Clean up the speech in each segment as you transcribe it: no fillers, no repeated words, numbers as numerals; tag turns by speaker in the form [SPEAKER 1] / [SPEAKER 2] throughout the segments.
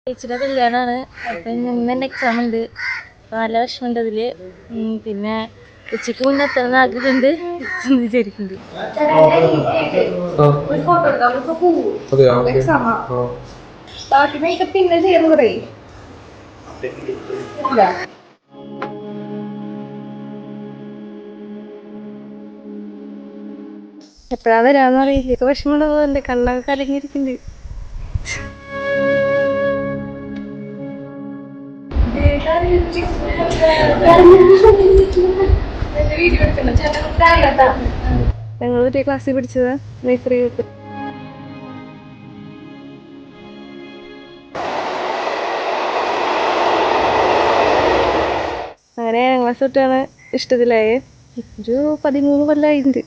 [SPEAKER 1] ചേച്ചിയുടെ കല്യാണമാണ്. അപ്പം ഇന്ന് തന്നെ എക്സാം ഉണ്ട്. അപ്പം നല്ല വിഷമമുണ്ട് അതില്. പിന്നെ ഉച്ചയ്ക്ക് മുന്നേ എത്തണം ആഗ്രഹമുണ്ട് വിചാരിക്കുന്നുണ്ട്. എപ്പോഴാ വരാന്ന് അറിയില്ല. വിഷമമുണ്ടാവുന്നുണ്ട്. കണ്ണൊക്കെ കലങ്ങിയിരിക്കുന്നുണ്ട്. ഞങ്ങൾ ഒരു ക്ലാസ്സിൽ പഠിച്ചതാ. അങ്ങനെ 7ാം ക്ലാസ് തൊട്ടാണ് ഇഷ്ടത്തിലായേ. ഒരു 13 കൊല്ലമായിട്ടുണ്ട്.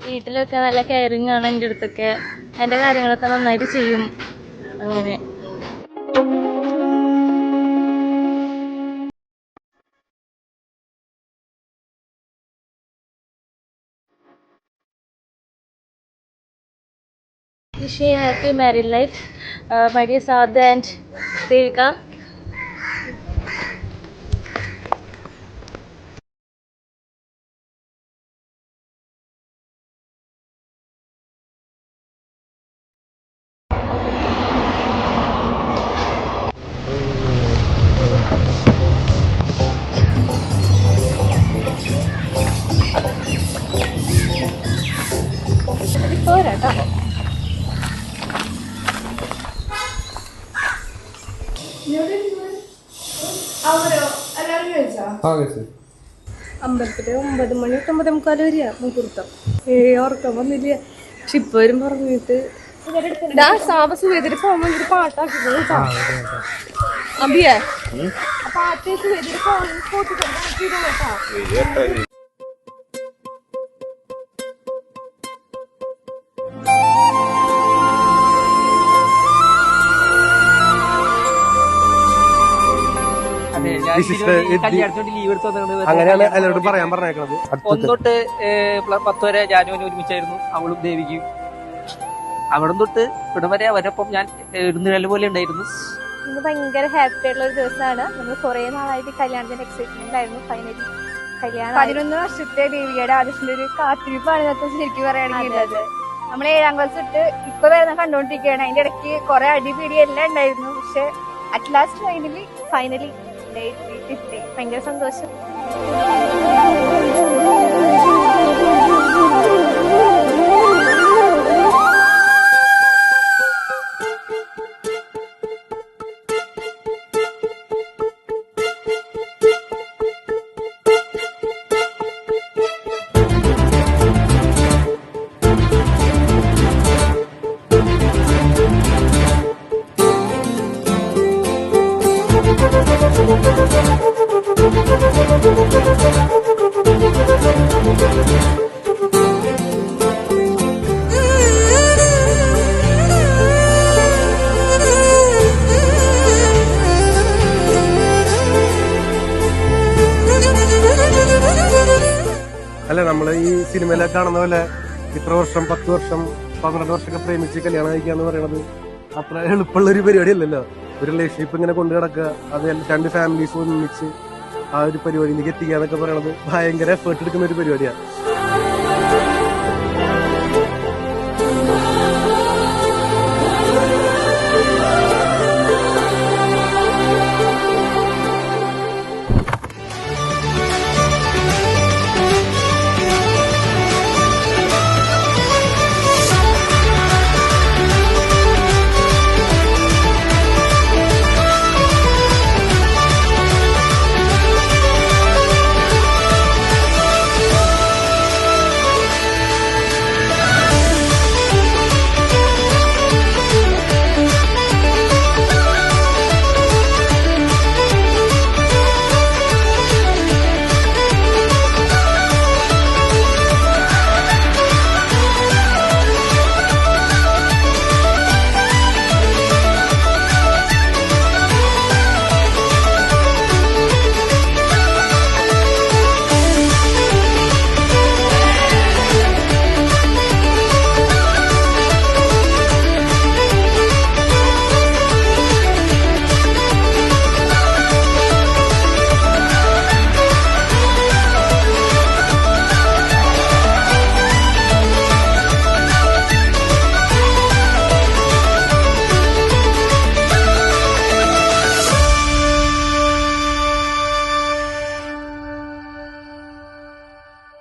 [SPEAKER 1] വീട്ടിലൊക്കെ നല്ല കെയറിങ് ആണ്. എൻ്റെ അടുത്തൊക്കെ എൻ്റെ കാര്യങ്ങളൊക്കെ നന്നായിട്ട് ചെയ്യും. അങ്ങനെ wish you a happy married life, my dear Saad and Devika. അമ്പലത്തില് 9 മണി 9:45 വരിക മുഹൂർത്തം. ഉറക്കം വന്നില്ല. പക്ഷെ ഇപ്പൊ വരും പറഞ്ഞിട്ട് സാബസ് ചെയ്തിട്ട് പോകുമ്പോ ഒരു പാട്ടാക്കിട്ടോ. അബിയ പാട്ട് ചെയ്തിട്ട് കേട്ടോ.
[SPEAKER 2] അങ്ങനെയാണ് എല്ലാവരോടും പറയാൻ പറഞ്ഞേക്കണത്.
[SPEAKER 3] 1 തൊട്ട് 10 വരെ ജാനുവിന് ഒരുമിച്ചായിരുന്നു അവളും ദേവികയും. അവിടെ തൊട്ട് ഇവിടെ വരെ അവരൊപ്പം ഞാൻ ഇരുന്നുകല്ല് പോലെ ഉണ്ടായിരുന്നു.
[SPEAKER 1] ഇന്ന് ഭയങ്കര ഹാപ്പി ആയിട്ടുള്ള ഒരു ദിവസമാണ്. നമ്മൾ കുറെ നാളായിട്ട് കല്യാണത്തിന്റെ എക്സൈറ്റ്മെന്റ് ആയിരുന്നു. ഫൈനലി കല്യാണം 11 വർഷത്തെ ദേവികയുടെ ആവശ്യത്തിന്റെ ഒരു കാത്തിരിപ്പാണ് ഇന്നത്തെ ശരിക്കും പറയുകയാണെങ്കിൽ. നമ്മൾ 7ാം ക്ലാസ് തൊട്ട് ഇപ്പൊ വരുന്ന കണ്ടോണ്ടിരിക്കുകയാണ്. അതിന്റെ ഇടയ്ക്ക് കുറെ അടിപിടി എല്ലാം ഉണ്ടായിരുന്നു. പക്ഷെ അറ്റ് ലാസ്റ്റ് ഫൈനലി ഭയങ്കര സന്തോഷം.
[SPEAKER 2] അല്ല, നമ്മള് ഈ സിനിമയിലൊക്കെ കാണുന്ന പോലെ ഇത്ര വർഷം 10 വർഷം 12 വർഷമൊക്കെ പ്രേമിച്ച് കല്യാണം കഴിക്കാന്ന് പറയുന്നത് അത്ര എളുപ്പമുള്ള ഒരു പരിപാടി അല്ലല്ലോ. ഒരു റിലേഷൻഷിപ്പ് ഇങ്ങനെ കൊണ്ടു കിടക്കുക, അത് 2 ഫാമിലീസ് ഒന്നിച്ച് ആ ഒരു പരിപാടിയിലേക്ക് എത്തിക്കാന്നൊക്കെ പറയണത് ഭയങ്കര എഫേർട്ട് എടുക്കുന്ന ഒരു പരിപാടിയാണ്.